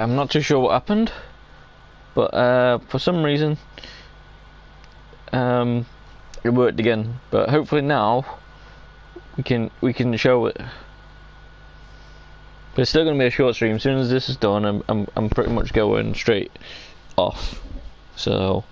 I'm not too sure what happened, but for some reason it worked again. But hopefully now we can show it. But it's still going to be a short stream. As soon as this is done, I'm pretty much going straight off. So.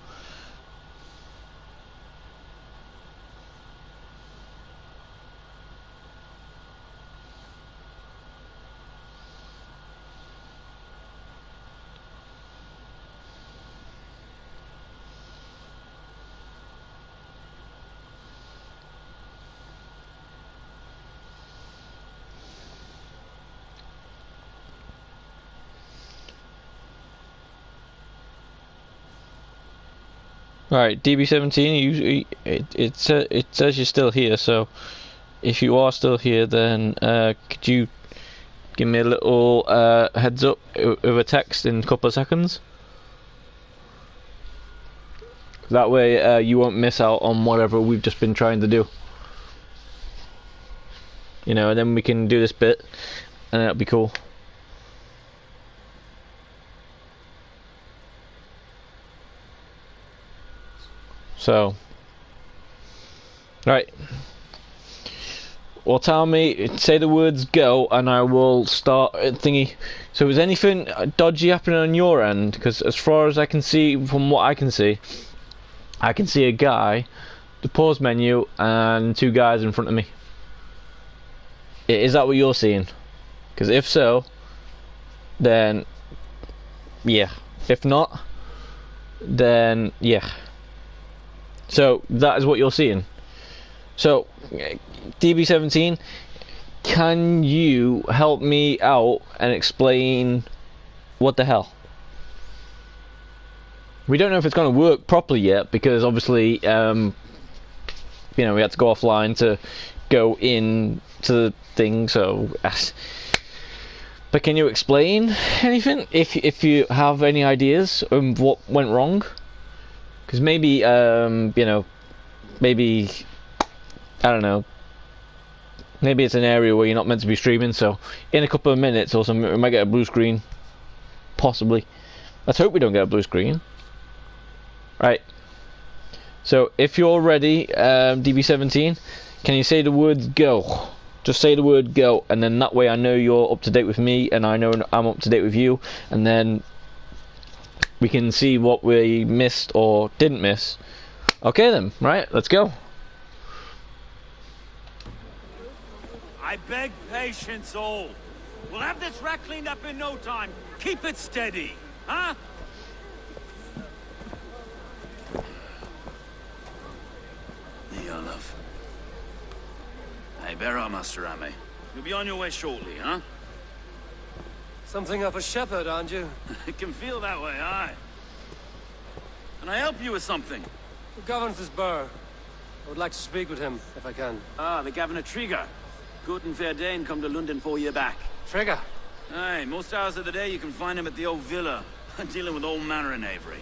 Right, DB17, it says you're still here, so if you are still here, then could you give me a little heads up with a text in a couple of seconds? That way you won't miss out on whatever we've just been trying to do. You know, and then we can do this bit, and that'll be cool. So, right. Well, tell me, say the words go, and I will start thingy. So, is anything dodgy happening on your end? Because as far as I can see, from what I can see a guy, the pause menu, and two guys in front of me. Is that what you're seeing? Because if so, then yeah. If not, then yeah. So that is what you're seeing. So DB17, can you help me out and explain what the hell? We don't know if it's going to work properly yet, because obviously you know, we had to go offline to go in to the thing. So but can you explain anything if you have any ideas of what went wrong? Because maybe, you know, maybe, I don't know, maybe it's an area where you're not meant to be streaming, so in a couple of minutes or something, we might get a blue screen. Possibly. Let's hope we don't get a blue screen. Right. So, if you're ready, DB17, can you say the words go? Just say the word go, and then that way I know you're up to date with me, and I know I'm up to date with you, and then we can see what we missed or didn't miss. Okay then, right, let's go. I beg patience all. We'll have this wreck cleaned up in no time. Keep it steady, huh? Yeah, love. Hey, bear up, Master Ame. You'll be on your way shortly, huh? Something of a shepherd, aren't you? It can feel that way, aye. Can I help you with something? Who governs this burr? I would like to speak with him, if I can. Ah, the Governor Trigger. Good and fair Dane come to London 4 years back. Trigger? Aye, most hours of the day you can find him at the old villa, dealing with all manner of knavery.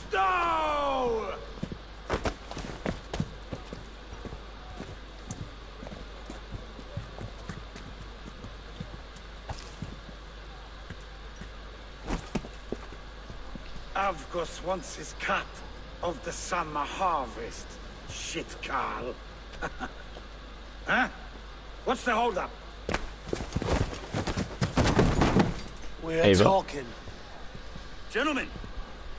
Stow! Avgos wants his cut of the summer harvest. Shit, Carl. Huh? What's the holdup? We're Ava. talking. Gentlemen,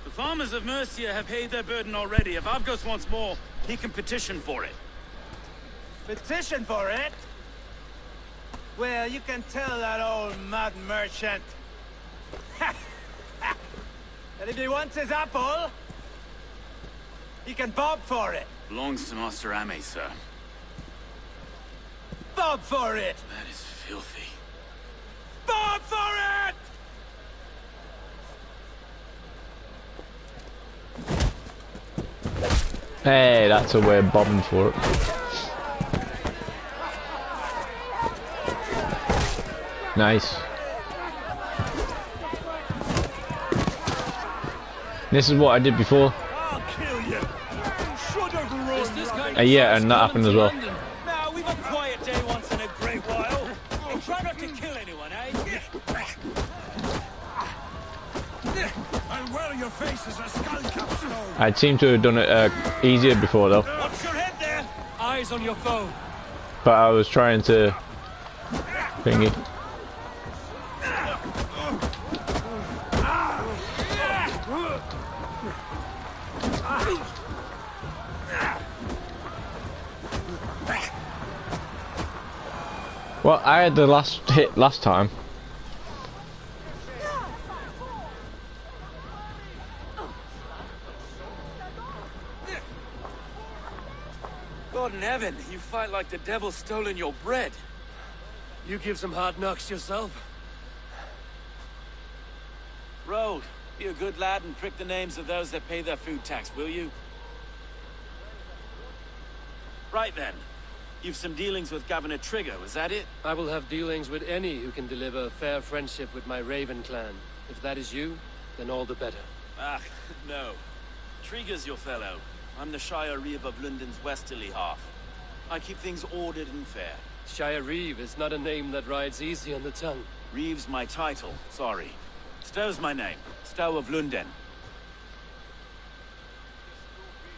the farmers of Mercia have paid their burden already. If Avgos wants more, he can petition for it. Petition for it? Well, you can tell that old mud merchant. And if he wants his apple, he can bob for it. Belongs to Master Ame, sir. Bob for it! That is filthy. Bob for it! Hey, that's a way of bombing for it. Nice. This is what I did before. I'll kill you! Should have run! Yeah, and that happened as well. Now, we've a quiet day once in a great while. And try not to kill anyone, eh? I'll wear your face as a skull capstone. I'd seem to have done it easier before though, Watch your head there! Eyes on your foe. but I was trying to thingy. Well, I had the last hit last time. God in heaven, you fight like the devil's stolen your bread. You give some hard knocks yourself. Road, be a good lad and prick the names of those that pay their food tax, will you? Right then. You've some dealings with Governor Trigger, was that it? I will have dealings with any who can deliver fair friendship with my Raven clan. If that is you, then all the better. Ah, no. Trigger's your fellow. I'm the Shire Reeve of London's westerly half. I keep things ordered and fair. Shire Reeve is not a name that rides easy on the tongue. Reeve's my title, sorry. Stow's my name. Stow of London.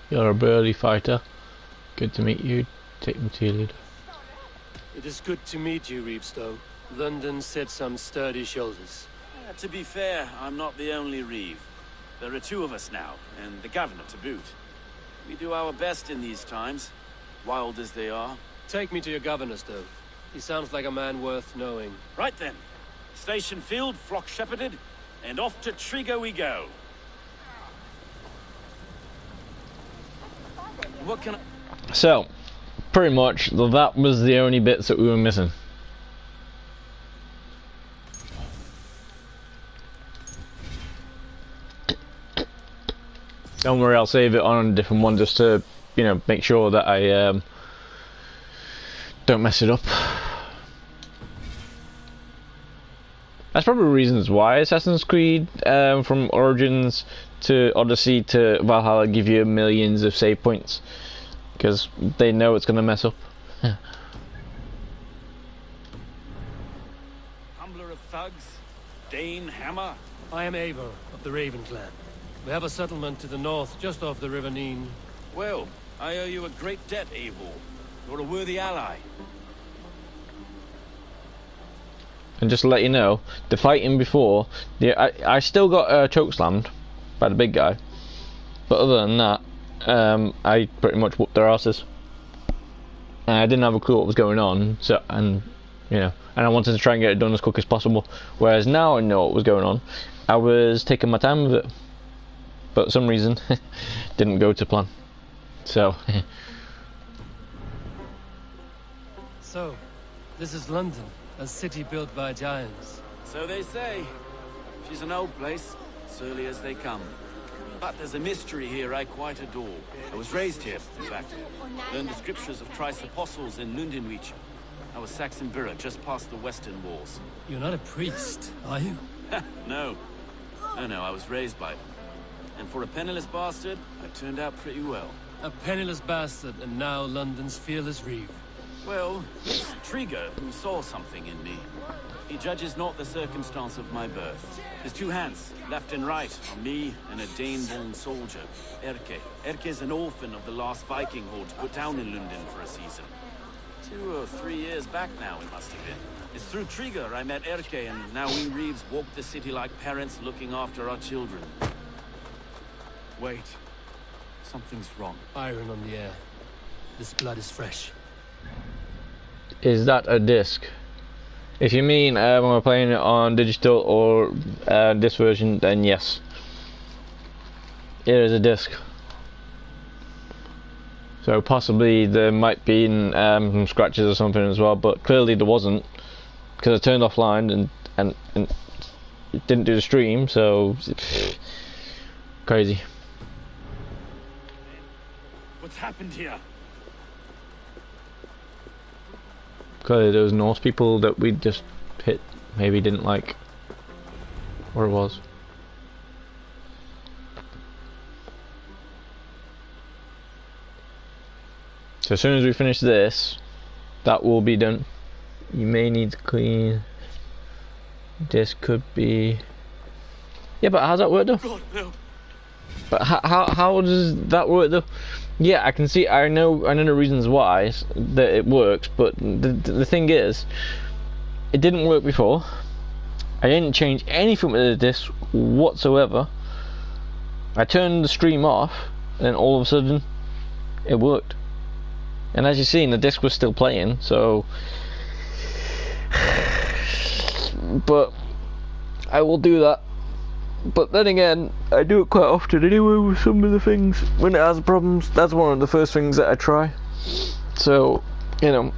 You're a burly fighter. Good to meet you. Take me to your leader. It is good to meet you, Reevestow. London set some sturdy shoulders. To be fair, I'm not the only Reeve. There are two of us now, and the governor to boot. We do our best in these times, wild as they are. Take me to your governor, Stow. He sounds like a man worth knowing. Right then. Station field, flock shepherded, and off to Trigger we go. What can I... So, pretty much, that was the only bits that we were missing. Don't worry, I'll save it on a different one just to, you know, make sure that I don't mess it up. That's probably reasons why Assassin's Creed from Origins to Odyssey to Valhalla give you millions of save points, because they know it's going to mess up. Humbler of thugs? Dane Hammer? I am Eivor of the Raven clan. We have a settlement to the north, just off the River Neen. Well, I owe you a great debt, Eivor. You're a worthy ally. And just to let you know, the fighting before, I still got chokeslammed by the big guy, but other than that, I pretty much whooped their asses. And I didn't have a clue what was going on, so and I wanted to try and get it done as quick as possible. Whereas now I know what was going on, I was taking my time with it, but for some reason, didn't go to plan. So. So, this is London. A city built by giants. So they say. She's an old place, surly as they come. But there's a mystery here I quite adore. I was raised here, in fact. Learned the scriptures of Christ's apostles in Lundenwich. I was Saxon Borough, just past the western walls. You're not a priest, are you? No. No, I was raised by them. And for a penniless bastard, I turned out pretty well. A penniless bastard, and now London's fearless Reeve. Well, it's Trigger who saw something in me. He judges not the circumstance of my birth. His two hands, left and right, on me and a Dane-born soldier, Erke. Erke's an orphan of the last Viking horde put down in London for a season. 2 or 3 years back now, it must have been. It's through Trigger I met Erke, and now we Reeves walk the city like parents looking after our children. Wait. Something's wrong. Iron on the air. This blood is fresh. Is that a disc? If you mean when we're playing it on digital or this version, then yes. It is a disc. So possibly there might be some scratches or something as well, but clearly there wasn't, because I turned offline and it didn't do the stream, so crazy. What's happened here? Clearly those Norse people that we just hit maybe didn't like where it was. So as soon as we finish this, that will be done. You may need to clean. This could be Yeah, but how's that work though? God, no. But how does that work though? Yeah, I can see. I know the reasons why that it works, but the thing is, it didn't work before. I didn't change anything with the disc whatsoever. I turned the stream off, and then all of a sudden, it worked. And as you've seen, the disc was still playing. So, but I will do that. But then again, I do it quite often anyway with some of the things. When it has problems, that's one of the first things that I try. So, you know,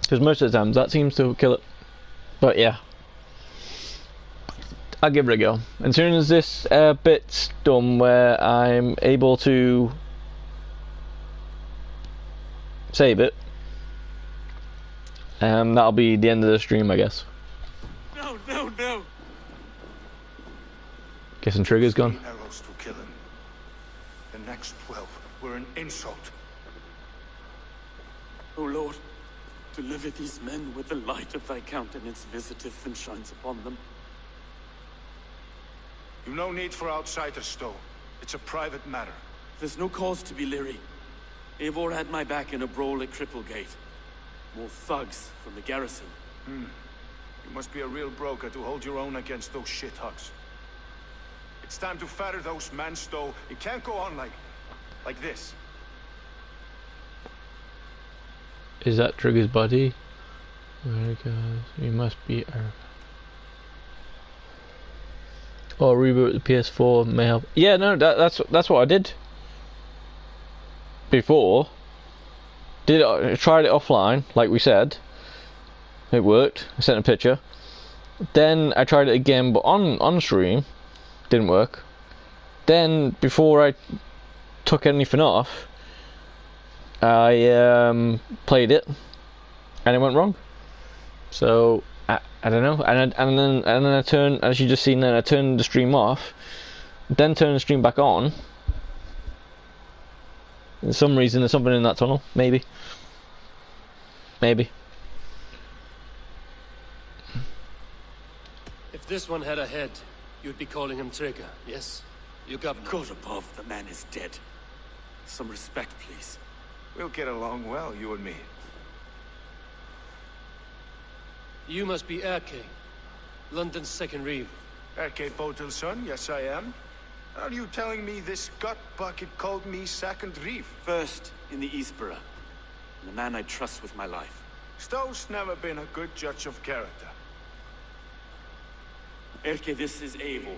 because most of the times that seems to kill it. But yeah, I'll give it a go. As soon as this bit's done where I'm able to save it, that'll be the end of the stream, I guess. No, no, no. Guessing Trigger's gone. 3 arrows to kill him. The next 12 were an insult. O Lord, deliver these men with the light of thy countenance visiteth and shines upon them. You've no need for outsiders, Stowe. It's a private matter. There's no cause to be leery. Eivor had my back in a brawl at Cripplegate. More thugs from the garrison. You must be a real broker to hold your own against those shithugs. It's time to fetter those men, Stowe. It can't go on like this. Is that Trigger's body? Very good. You must be. Or reboot the PS4 may help. Yeah, no, that's what I did before. I tried it offline, like we said. It worked. I sent a picture. Then I tried it again, but on stream, didn't work. Then before I took anything off, I played it, and it went wrong. So I don't know. And then I turned, as you just seen, then I turned the stream off, then turned the stream back on. For some reason, there's something in that tunnel. Maybe. If this one had a head, you'd be calling him Trigger, yes? You governor. God above, the man is dead. Some respect, please. We'll get along well, you and me. You must be Erke, London's second reeve. Erke Botel's son, yes I am. Are you telling me this gut bucket called me second reef? First in the Eastborough, and the man I trust with my life. Stowe's never been a good judge of character. Erke, this is Eivor.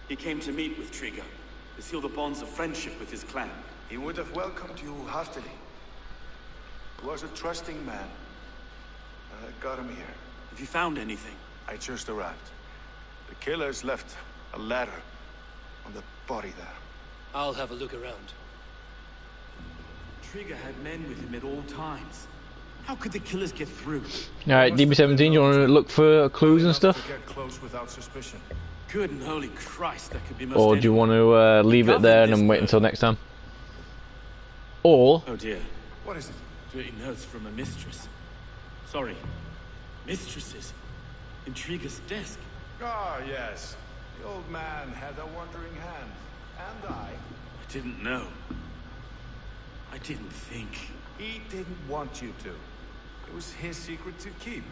He came to meet with Trigger, to seal the bonds of friendship with his clan. He would have welcomed you heartily. He was a trusting man. I got him here. Have you found anything? I just arrived. The killers left a ladder on the body there. I'll have a look around. Trigger had men with him at all times. How could the killers get through? Alright, DB17, you want to look for clues and stuff? To get close without suspicion. Good and holy Christ, that could be most Or do you want to leave it there and then wait until next time? Or... Oh dear. What is it? Dirty notes from a mistress. Sorry. Mistresses. In Trigger's desk. Ah, yes. The old man had a wandering hand. And I didn't know. I didn't think. He didn't want you to. It was his secret to keep.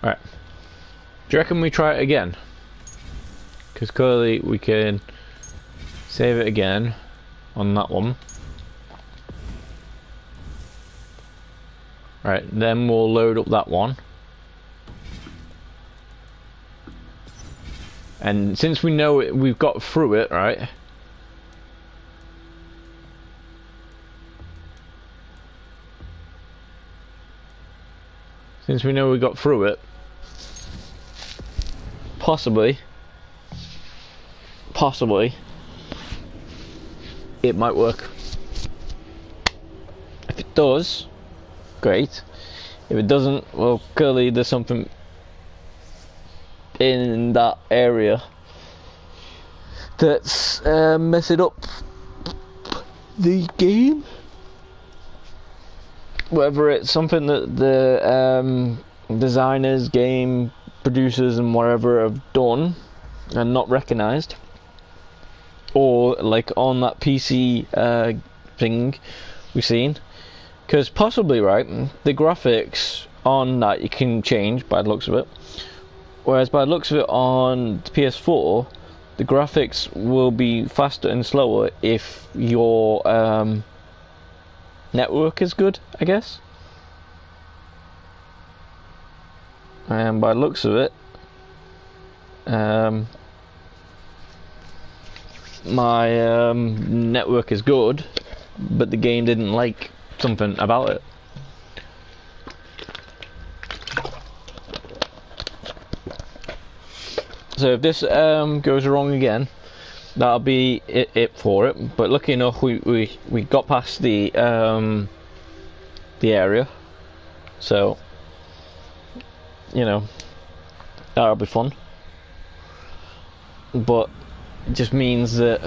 Alright. Do you reckon we try it again? Because clearly we can save it again on that one. Right, then we'll load up that one. And since we know it, we've got through it, right? Since we know we got through it, possibly, it might work. If it does, great. If it doesn't, well, clearly there's something in that area that's messing up the game. Whether it's something that the designers, game producers, and whatever have done and not recognised, or like on that PC thing we've seen, because possibly, right, the graphics on that you can change by the looks of it, whereas by the looks of it on the PS4 the graphics will be faster and slower if your network is good, I guess. And by the looks of it, my network is good, but the game didn't like something about it. So if this goes wrong again, that'll be it for it. But lucky enough, we got past the area, so you know that'll be fun. But it just means that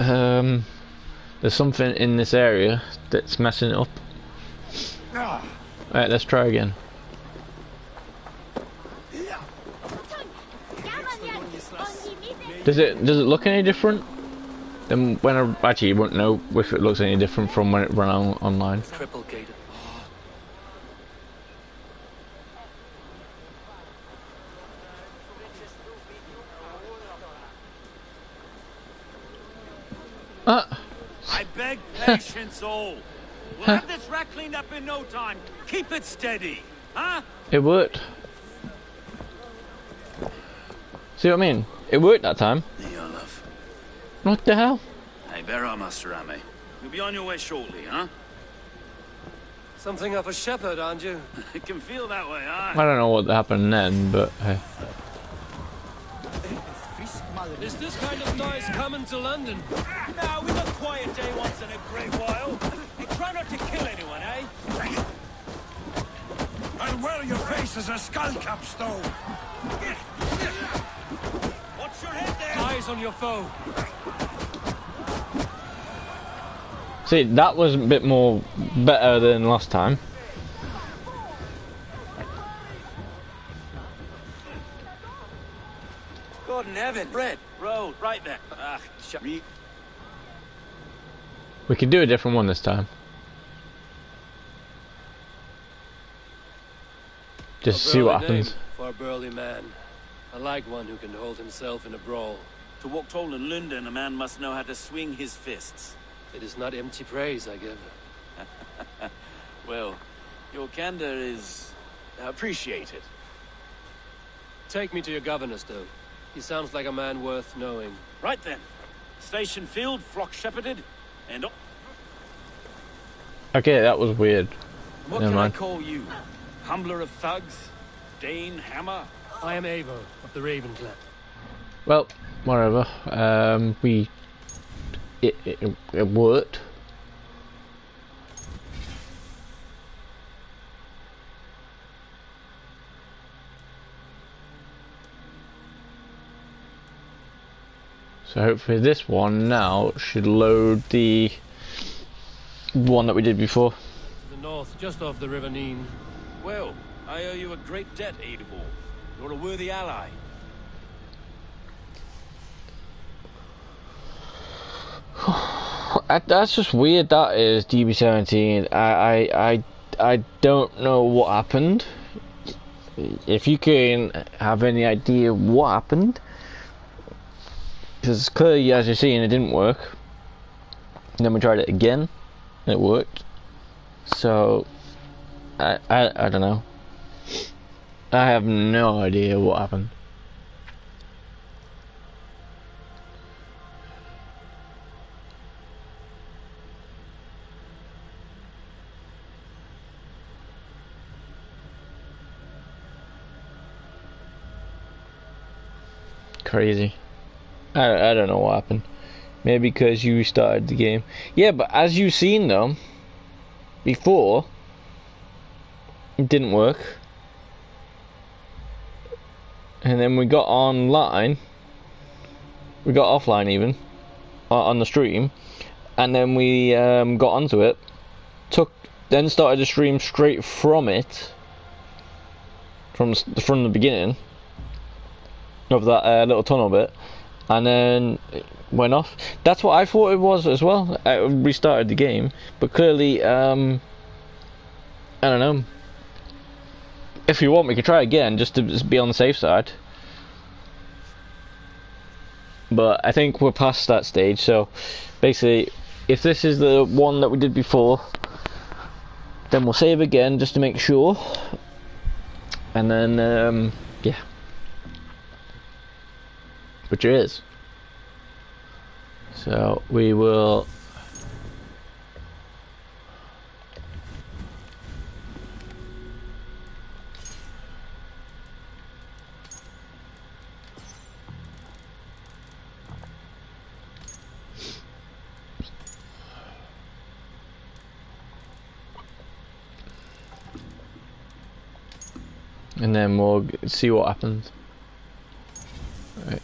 there's something in this area that's messing it up. Right, let's try again. Does it look any different than when actually you won't know if it looks any different from when it ran online. Triple gated. I beg patience, all. We'll have this wreck cleaned up in no time. Keep it steady, huh? It worked. See what I mean? It worked that time. Here, love. What the hell? Hey, bear up, Master Ame. You'll be on your way shortly, huh? Something of a shepherd, aren't you? It can feel that way, I huh? don't know what happened then, but hey. Is this kind of noise coming to London? Now, we got quiet day once in a great while. Hey, try not to kill anyone, eh? And well, your face is a skull capstone. Watch your head there! Eyes on your foe. See, that was a bit more better than last time. God in heaven, Red. Road, right there. Ah, shut me. We could do a different one this time. Just to see what happens. For a burly man. I like one who can hold himself in a brawl. To walk tall in London, a man must know how to swing his fists. It is not empty praise I give. Well, your candor is appreciated. Take me to your governor, Stowe. He sounds like a man worth knowing. Right then. Station filled, flock shepherded, and Okay, that was weird. what Never can I mind. call you? Humbler of thugs? Dane Hammer? I am Eivor of the Raven Clan. Well, whatever. It worked. So hopefully this one now should load the one that we did before. The north, just off the River Nene. Well, I owe you a great debt, Eivor. You're a worthy ally. That's just weird. That is DB17. I don't know what happened. If you can have any idea what happened, because clearly, as you're seeing, it didn't work. And then we tried it again, and it worked. So I don't know. I have no idea what happened. Crazy. I don't know what happened. Maybe because you started the game. Yeah, but as you've seen though, before, it didn't work. And then we got online, we got offline even, on the stream, and then we got onto it, then started the stream straight from it, from the beginning of that little tunnel bit, and then it went off. That's what I thought it was as well. I restarted the game, but clearly, I don't know. If you want, we could try again just to be on the safe side. But I think we're past that stage, so basically, if this is the one that we did before, then we'll save again just to make sure. And then, yeah. Which it is. So we will. And then we'll see what happens. Right.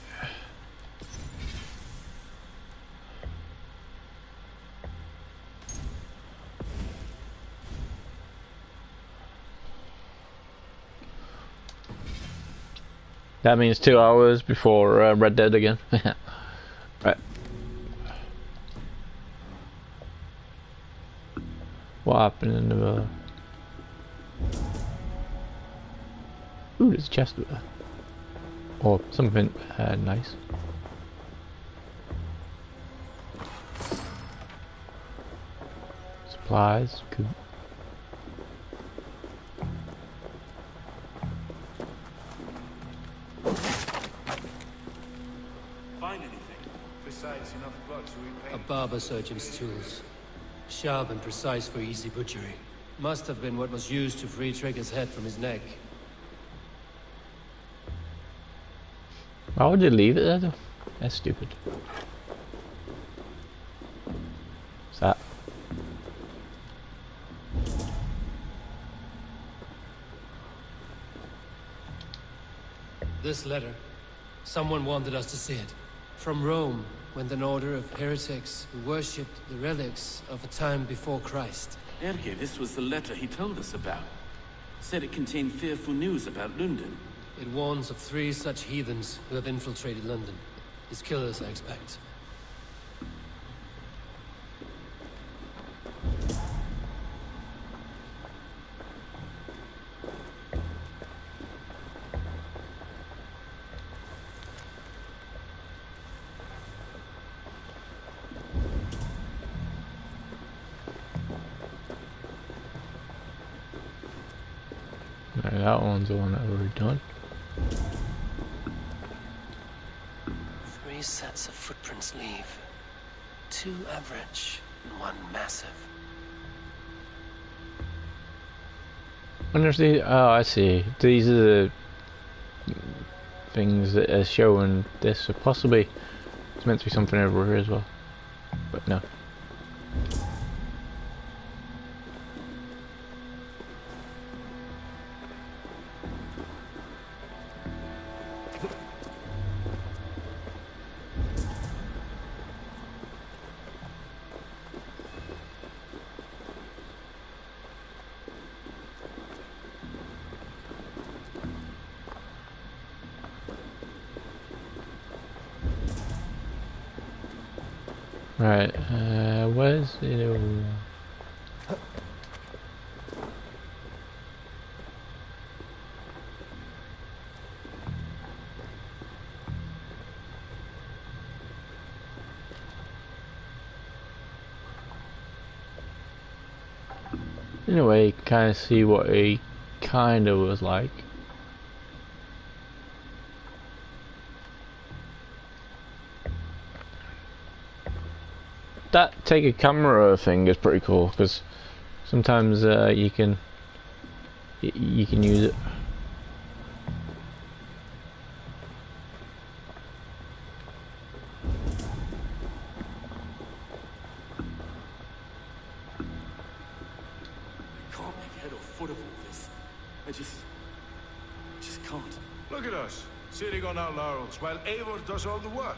That means 2 hours before Red Dead again. Right. What happened in the... Ooh, there's a chest there. Or something nice. Supplies, cool. Find anything? Besides enough blood to A repaint. barber surgeon's tools. Sharp and precise for easy butchery. Must have been what was used to free Trigger's head from his neck. Why would you leave it there though? That's stupid. What's that? This letter. Someone wanted us to see it. From Rome, went an order of heretics who worshipped the relics of a time before Christ. Erke, this was the letter he told us about. Said it contained fearful news about London. It warns of 3 such heathens who have infiltrated London. His killers, I expect. Right, that one's the one that we've done. 3 sets of footprints leave. 2 average and 1 massive. And there's the, oh, I see. These are the things that are showing this. So possibly it's meant to be something over here as well, but no. Right, where's it? In a way, kind of see what he kind of was like. That take a camera thing is pretty cool because sometimes you can use it. I can't make head or foot of all this. I just can't. Look at us, sitting on our laurels while Eivor does all the work.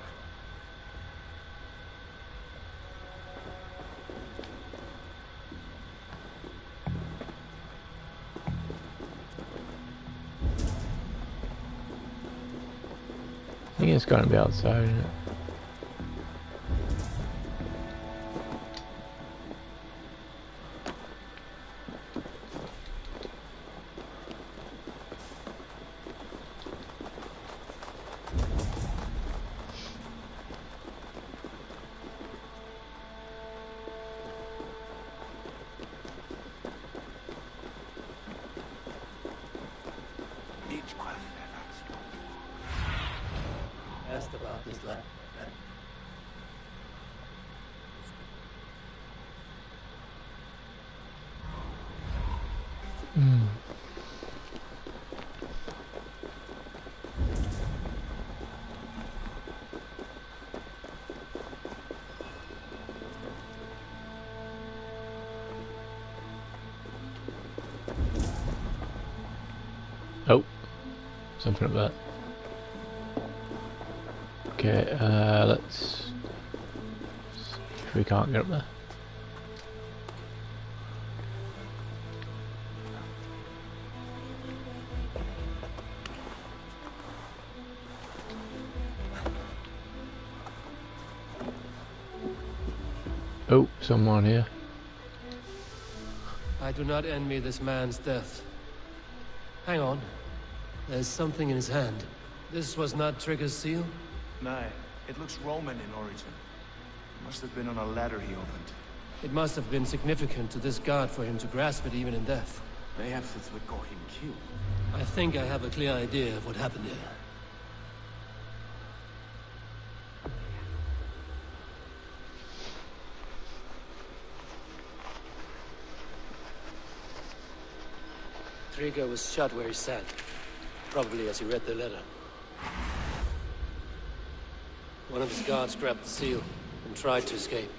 I think it's going to be outside, isn't it? Asked about this lad. Oh, something up there. Okay, let's see if we can't get up there. Oh, someone here. I do not envy this man's death. Hang on. There's something in his hand. This was not Trigger's seal? No, it looks Roman in origin. It must have been on a ladder he opened. It must have been significant to this god for him to grasp it even in death. Perhaps it's what got him killed. I think I have a clear idea of what happened here. Trigger was shot where he sat, probably as he read the letter. One of his guards grabbed the seal and tried to escape.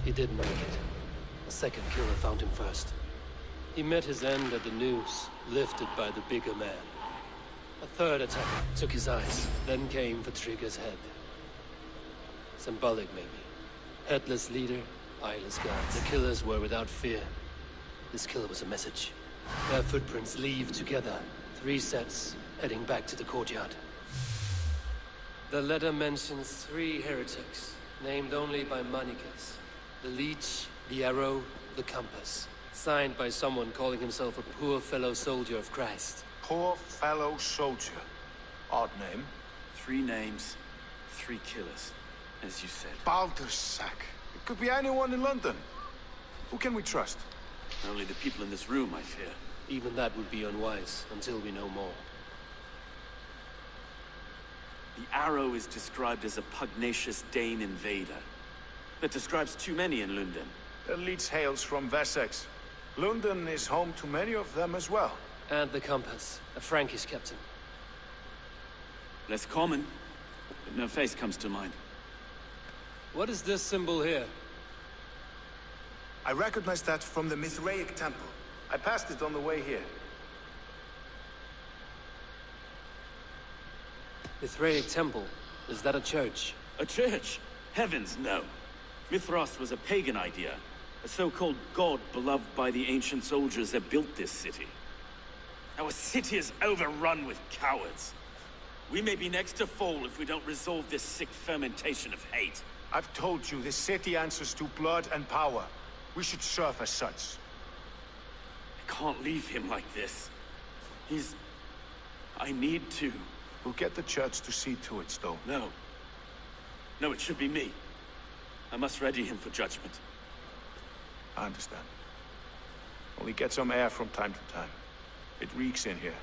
He didn't make it. A second killer found him first. He met his end at the noose, lifted by the bigger man. A third attacker took his eyes, then came for Trigger's head. Symbolic, maybe. Headless leader, eyeless guards. The killers were without fear. This kill was a message. Their footprints leave together. 3 sets, heading back to the courtyard. The letter mentions 3 heretics, named only by Manicus. The Leech, the Arrow, the Compass. Signed by someone calling himself a poor fellow soldier of Christ. Poor fellow soldier. Odd name. 3 names, 3 killers, as you said. Baldersack. It could be anyone in London. Who can we trust? Only the people in this room, I fear. Even that would be unwise, until we know more. The Arrow is described as a pugnacious Dane invader. That describes too many in London. The Leech hails from Wessex. London is home to many of them as well. And the Compass, a Frankish captain. Less common, but no face comes to mind. What is this symbol here? I recognize that from the Mithraic temple. I passed it on the way here. Mithraic temple? Is that a church? A church? Heavens, no. Mithras was a pagan idea. A so-called god beloved by the ancient soldiers that built this city. Our city is overrun with cowards. We may be next to fall if we don't resolve this sick fermentation of hate. I've told you, this city answers to blood and power. We should serve as such. I can't leave him like this. I need to. We'll get the church to see to it, Stone. No. No, it should be me. I must ready him for judgment. I understand. Only get some air from time to time. It reeks in here.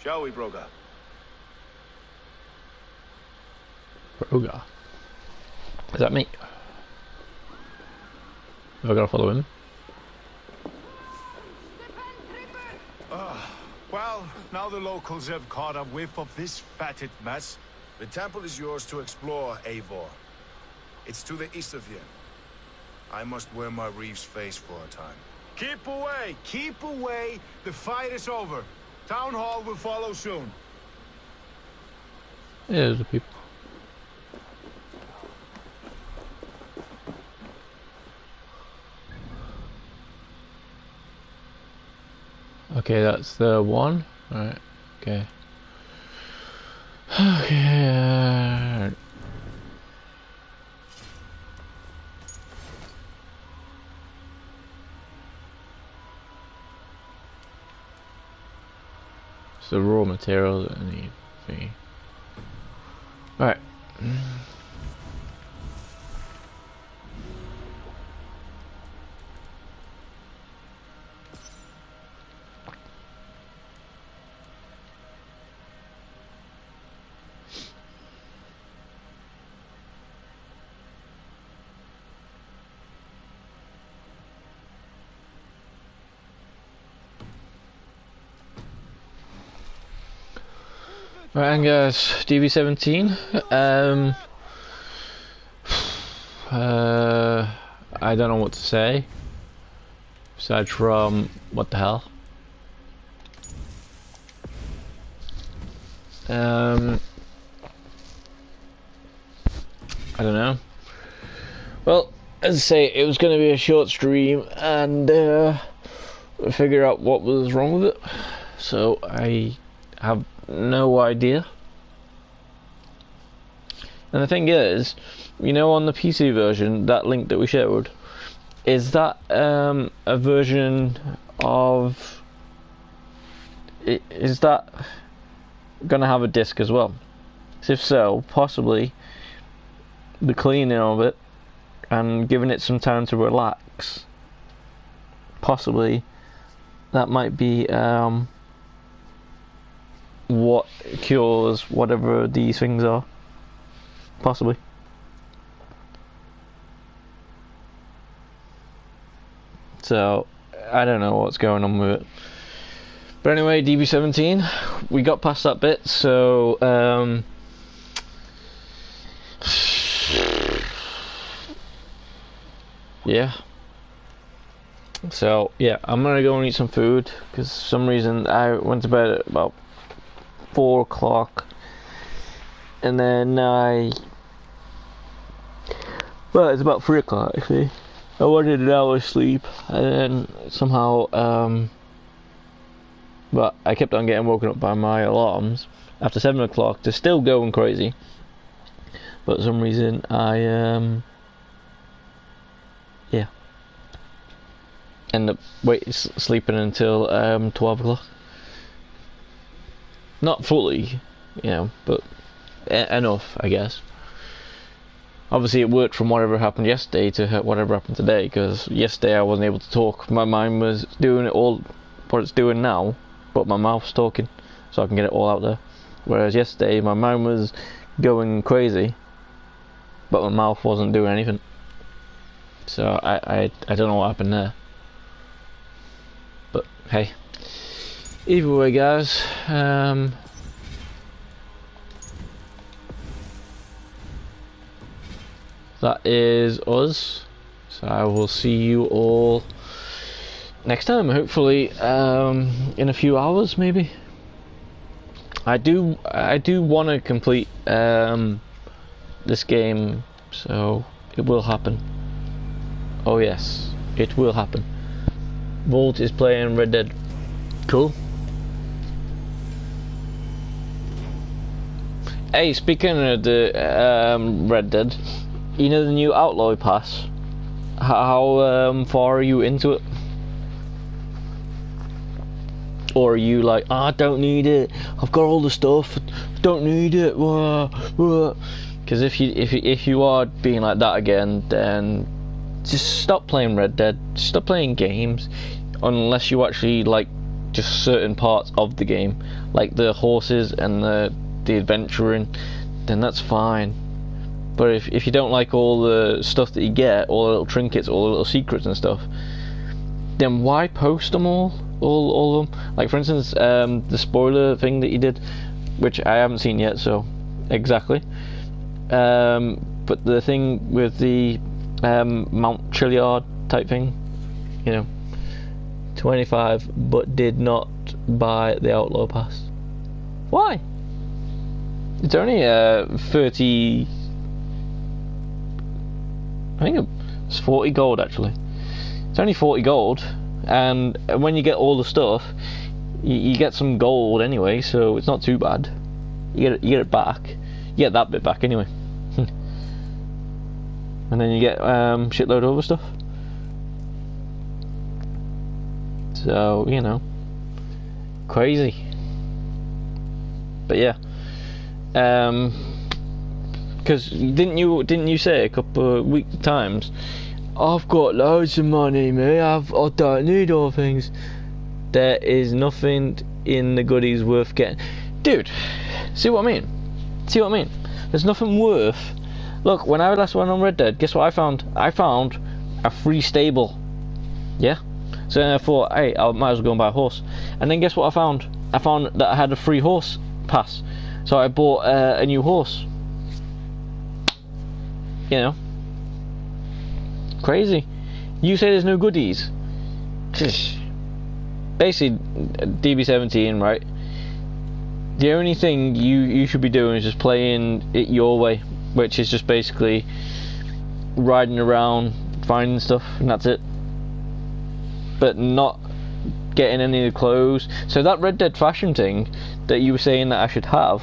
Shall we, Broga? Broga? Is that me? Have I got to follow him? Well, now the locals have caught a whiff of this fatted mess. The temple is yours to explore, Eivor. It's to the east of here. I must wear my Reeve's face for a time. Keep away! Keep away! The fight is over. Town Hall will follow soon. Yeah, there's the people. Okay, that's the one. Alright. Okay. Okay. It's the raw material that I need. Thingy. Alright. Right, and guys, DB17. I don't know what to say. Aside from what the hell. I don't know. Well, as I say, it was going to be a short stream, and figure out what was wrong with it. So I have no idea. And the thing is, you know, on the PC version, that link that we showed, is that a version of... Is that gonna have a disc as well? So if so, possibly the cleaning of it and giving it some time to relax, possibly that might be what cures whatever these things are. Possibly. So I don't know what's going on with it. But anyway, DB17, we got past that bit, so yeah. So yeah, I'm gonna go and eat some food, because for some reason I went to bed at about 4 o'clock, and then well, it's about 3 o'clock actually. I wanted an hour's sleep, and then somehow but I kept on getting woken up by my alarms after 7 o'clock. They're still going crazy, but for some reason I yeah, end up sleeping until 12 o'clock. Not fully, you know, but enough, I guess. Obviously it worked from whatever happened yesterday to whatever happened today, because yesterday I wasn't able to talk. My mind was doing it all what it's doing now, but my mouth's talking, so I can get it all out there. Whereas yesterday my mind was going crazy, but my mouth wasn't doing anything. So I don't know what happened there. But hey, either way guys, that is us. So I will see you all next time, hopefully in a few hours maybe. I do want to complete this game, so it will happen. Oh yes, it will happen. Volt is playing Red Dead. Cool. Hey, speaking of the Red Dead, you know the new Outlaw Pass? How far are you into it? Or are you like, oh, I don't need it, I've got all the stuff, don't need it, because if you are being like that again, then just stop playing Red Dead, stop playing games, unless you actually like just certain parts of the game, like the horses and the adventuring, then that's fine. But if you don't like all the stuff that you get, all the little trinkets, all the little secrets and stuff, then why post them all of them? Like for instance, the spoiler thing that you did, which I haven't seen yet, so exactly. But the thing with the Mount Chiliad type thing, you know, 25, but did not buy the Outlaw Pass. Why? It's only 30. I think it's 40 gold actually. It's only 40 gold, and when you get all the stuff, you get some gold anyway, so it's not too bad. You get it back. You get that bit back anyway. And then you get shitload of other stuff. So, you know, crazy. But yeah, because didn't you say a couple of weeks times, I've got loads of money, mate. I don't need all things. There is nothing in the goodies worth getting, dude. See what I mean? See what I mean? There's nothing worth. Look, when I last went on Red Dead, guess what I found? I found a free stable. Yeah. So then I thought, hey, I might as well go and buy a horse. And then guess what I found? I found that I had a free horse pass. So I bought a new horse. You know. Crazy. You say there's no goodies. Basically, DB17, right? The only thing you should be doing is just playing it your way, which is just basically riding around, finding stuff, and that's it. But not getting any of the clothes. So that Red Dead fashion thing that you were saying that I should have,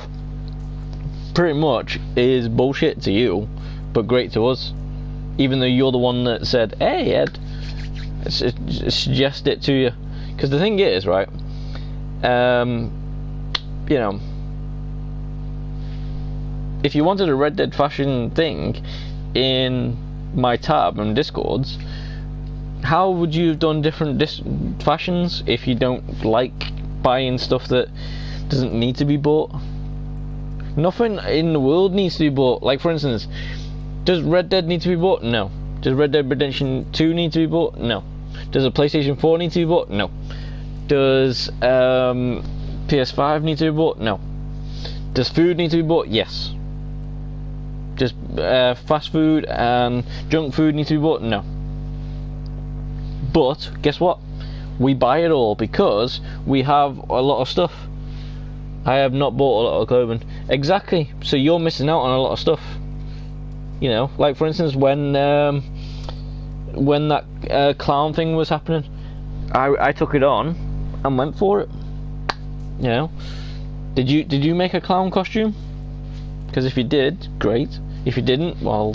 pretty much is bullshit to you, but great to us. Even though you're the one that said, hey Ed, suggest it to you. Because the thing is, right, you know, if you wanted a Red Dead fashion thing in my tab and Discords, how would you have done different fashions if you don't like buying stuff that doesn't need to be bought? Nothing in the world needs to be bought. Like, for instance, does Red Dead need to be bought? No. Does Red Dead Redemption 2 need to be bought? No. Does a PlayStation 4 need to be bought? No. Does PS5 need to be bought? No. Does food need to be bought? Yes. Does fast food and junk food need to be bought? No. But guess what? We buy it all because we have a lot of stuff. I have not bought a lot of clothing. Exactly. So you're missing out on a lot of stuff. You know, like for instance, when that clown thing was happening, I took it on and went for it. You know, did you make a clown costume? Because if you did, great. If you didn't, well,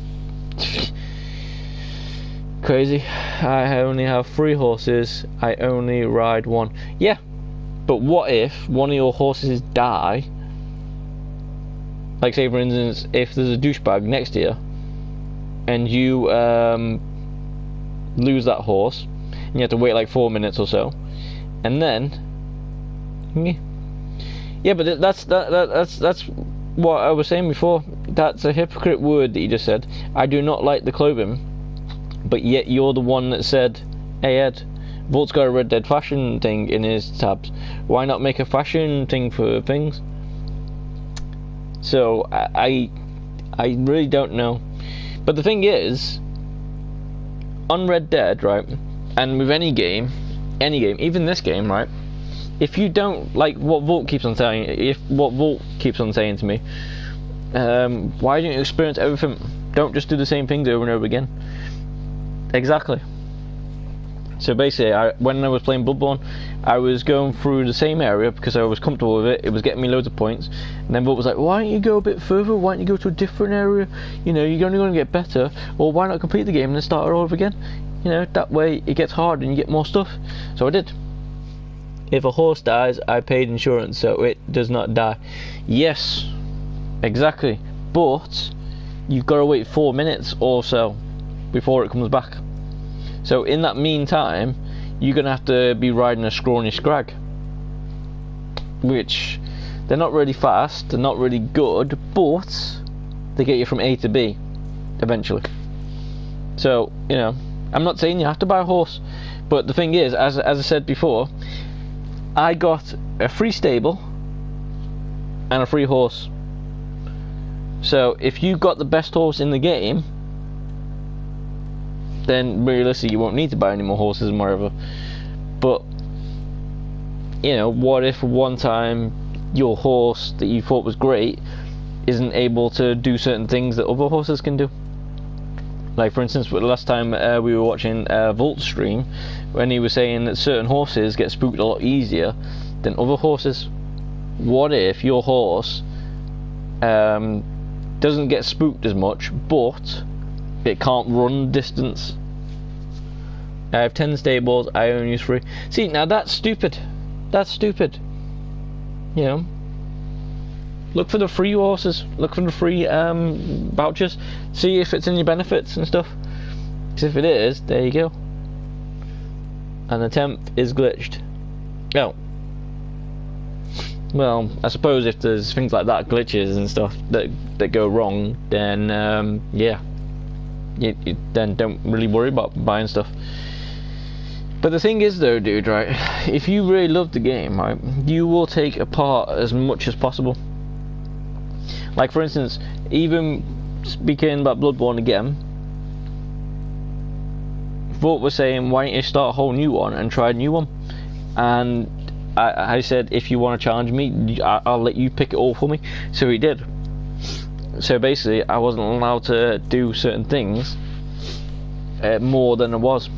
crazy. I only have 3 horses. I only ride 1. Yeah, but what if one of your horses die? Like, say for instance, if there's a douchebag next to you, and you lose that horse, and you have to wait like 4 minutes or so, and then, yeah, but that's what I was saying before. That's a hypocrite word that you just said. I do not like the clothing, but yet you're the one that said, hey Ed, Volt's got a Red Dead fashion thing in his tabs. Why not make a fashion thing for things? So I really don't know. But the thing is, on Red Dead, right, and with any game, even this game, right, if you don't like what Volt keeps on saying, to me, why don't you experience everything? Don't just do the same things over and over again. Exactly. So basically, when I was playing Bloodborne, I was going through the same area because I was comfortable with it. It was getting me loads of points. And then Volt was like, why don't you go a bit further? Why don't you go to a different area? You know, you're only going to get better. Or why not complete the game and then start it all over again? You know, that way it gets hard and you get more stuff. So I did. If a horse dies, I paid insurance, so it does not die. Yes, exactly. But you've got to wait 4 minutes or so before it comes back. So in that meantime, you're going to have to be riding a scrawny scrag, which they're not really fast, they're not really good, but they get you from A to B eventually. So, you know, I'm not saying you have to buy a horse, but the thing is, as I said before, I got a free stable and a free horse. So if you got the best horse in the game, then realistically you won't need to buy any more horses and whatever. But, you know, what if one time your horse that you thought was great isn't able to do certain things that other horses can do? Like for instance, the last time we were watching Volt's stream, when he was saying that certain horses get spooked a lot easier than other horses? What if your horse doesn't get spooked as much, but it can't run distance? I have 10 stables, I only use 3. See, now that's stupid. That's stupid. You know? Look for the free horses. Look for the free vouchers. See if it's in your benefits and stuff. Because if it is, there you go. And the temp is glitched. Oh. Well, I suppose if there's things like that, glitches and stuff that go wrong, then yeah, you then don't really worry about buying stuff. But the thing is, though, dude, right? If you really love the game, right, you will take apart as much as possible. Like, for instance, even speaking about Bloodborne again, Vault was saying, why don't you start a whole new one and try a new one? And I said, if you want to challenge me, I'll let you pick it all for me. So he did. So basically, I wasn't allowed to do certain things more than I was.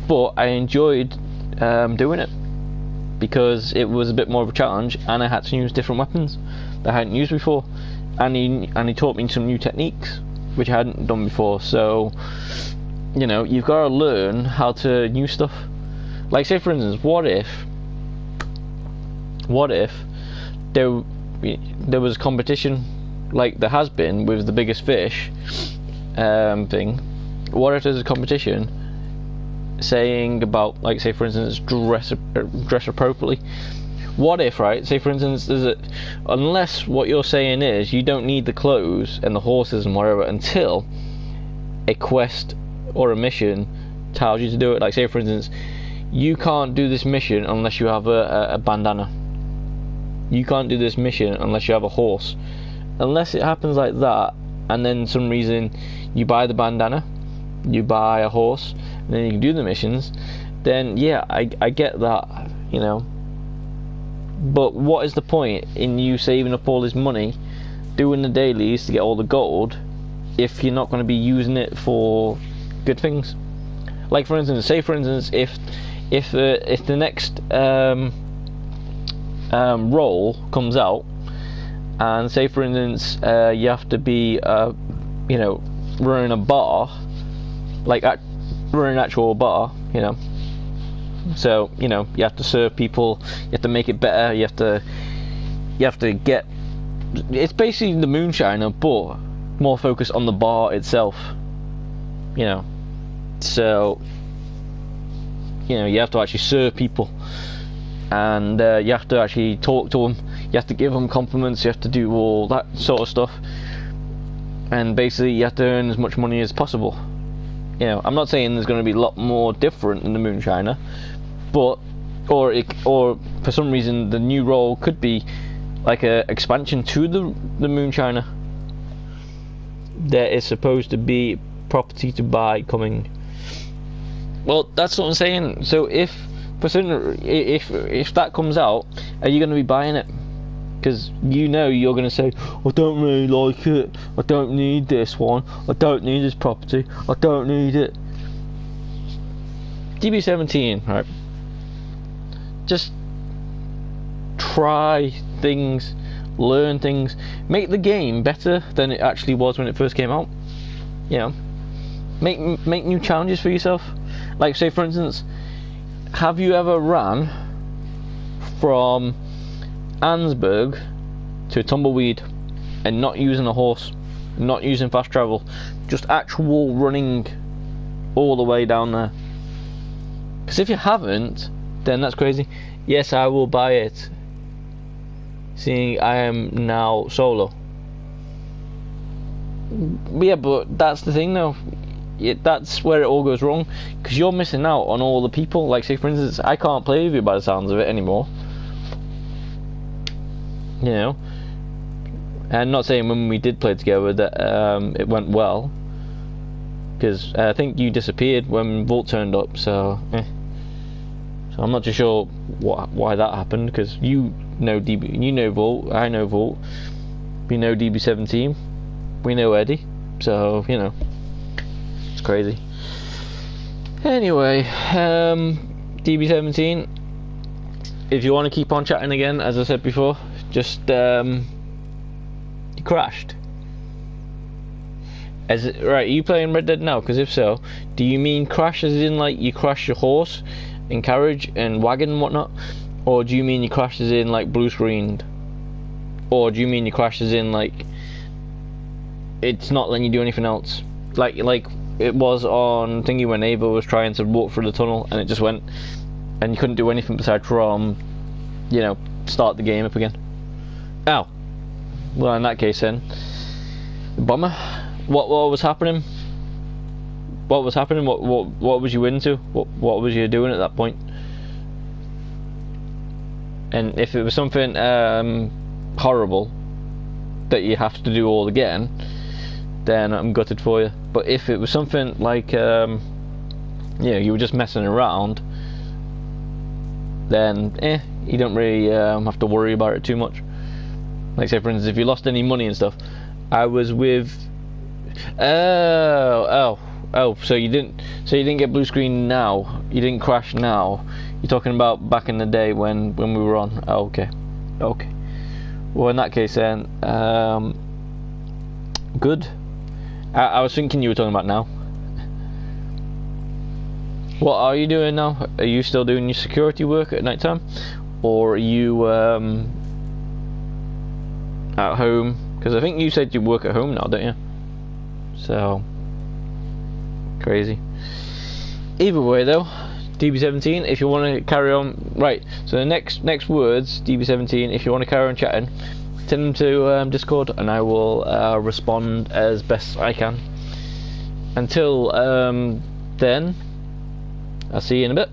But I enjoyed doing it because it was a bit more of a challenge, and I had to use different weapons that I hadn't used before, and he taught me some new techniques which I hadn't done before. So, you know, you've got to learn how to use stuff. Like, say for instance, what if there was a competition like there has been with the biggest fish thing? What if there's a competition saying about, like, say for instance, dress appropriately? What if, right, say for instance, unless what you're saying is you don't need the clothes and the horses and whatever until a quest or a mission tells you to do it. Like, say for instance, you can't do this mission unless you have a bandana. You can't do this mission unless you have a horse. Unless it happens like that, and then some reason you buy the bandana, you buy a horse, and then you can do the missions, then yeah, I get that, you know. But what is the point in you saving up all this money, doing the dailies to get all the gold, if you're not going to be using it for good things? Like, for instance, say for instance, if the next role comes out, and say for instance you have to be you know, running a bar, like running an actual bar, you know. So, you know, you have to serve people, you have to make it better, you have to get, it's basically the Moonshiner but more focused on the bar itself, you know. So, you know, you have to actually serve people, and you have to actually talk to them, you have to give them compliments, you have to do all that sort of stuff, and basically you have to earn as much money as possible. You know, I'm not saying there's going to be a lot more different in the Moonshiner, but or for some reason the new role could be like a expansion to the Moonshiner. There is supposed to be property to buy coming. Well, that's what I'm saying. So if that comes out, are you going to be buying it? Because you know you're going to say, I don't really like it, I don't need this one, I don't need this property, I don't need it. DB17, right? Just try things, learn things, make the game better than it actually was when it first came out. You know, make new challenges for yourself. Like, say for instance, have you ever ran from Ansburg to Tumbleweed and not using a horse, not using fast travel, just actual running all the way down there? Because if you haven't, then that's crazy. Yes, I will buy it, seeing I am now solo. Yeah, but that's the thing though. That's where it all goes wrong, because you're missing out on all the people. Like, say for instance, I can't play with you by the sounds of it anymore. You know, and not saying when we did play together that it went well, because I think you disappeared when Vault turned up. So I'm not too sure why that happened, because you know Vault, I know Vault, we know DB17, we know Eddie, so you know, it's crazy. Anyway, DB17, if you want to keep on chatting again, as I said before, just you crashed. Right, are you playing Red Dead now? Because if so, do you mean crash as in like you crash your horse and carriage and wagon and whatnot? Or do you mean you crash as in like blue screened? Or do you mean you crash as in like it's not letting you do anything else? Like it was on thingy when Ava was trying to walk through the tunnel and it just went and you couldn't do anything besides from, you know, start the game up again. Ow. Well, in that case then, bummer. What was happening? What was happening? What was you into? What was you doing at that point? And if it was something horrible that you have to do all again, then I'm gutted for you. But if it was something like you were just messing around, then you don't really have to worry about it too much. Like say for instance, if you lost any money and stuff, I was with so you didn't get blue screen now, you didn't crash now, you're talking about back in the day when we were on. Okay, well in that case then good. I was thinking you were talking about now. What are you doing now? Are you still doing your security work at night time, or are you at home? Because I think you said you work at home now, don't you? So crazy. Either way though, DB17, if you want to carry on, right, so the next words, DB17, if you want to carry on chatting, send them to Discord and I will respond as best I can. Until then, I'll see you in a bit.